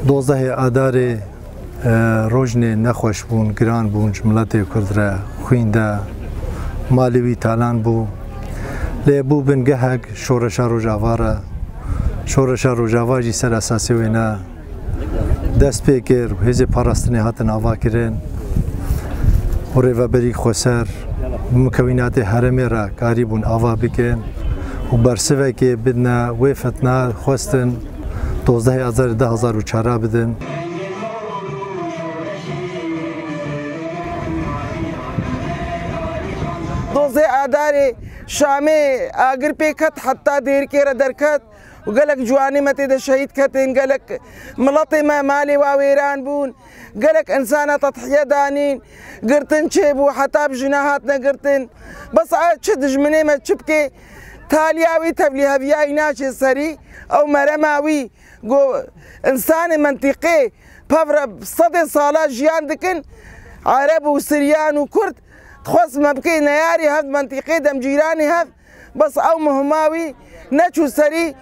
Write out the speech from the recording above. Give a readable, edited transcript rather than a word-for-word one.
دوزده آذار روزنه نخوش بون گران بون جملت کرد را خوینده مالیوی تالان بو لیبو بنگهگ شورشا روجاواره شورشا روجاواجی سر اساسی وینا دست پیکر هزی پاراستنی هاتن آوا کرن و ریوبری خسر مکوینات هرمی را کاری بون آوا بکن و برسوه که بدنا ویفتنا خواستن 12 آذار 2004 بدن. دوزه آذار شامی اگر پیکت حتی دیر که را درکت و گلک جوانی متی ده شهید کتین گلک ملت ما مالی و ویران بون گلک انسان تضحیه دانین گرتن چه بو حتی بجناحات نگرتن بس چه دجمنه ما چبکه تالیاوی تبلیه بیایی ناچه سری او مرماوی گو انسان منطقه پفر 100 ساله جیان دکن عرب و سریان و کرد تخص مبكي نياري هذا منطقة دم جيراني هذا بس أو مهماوي نشو سري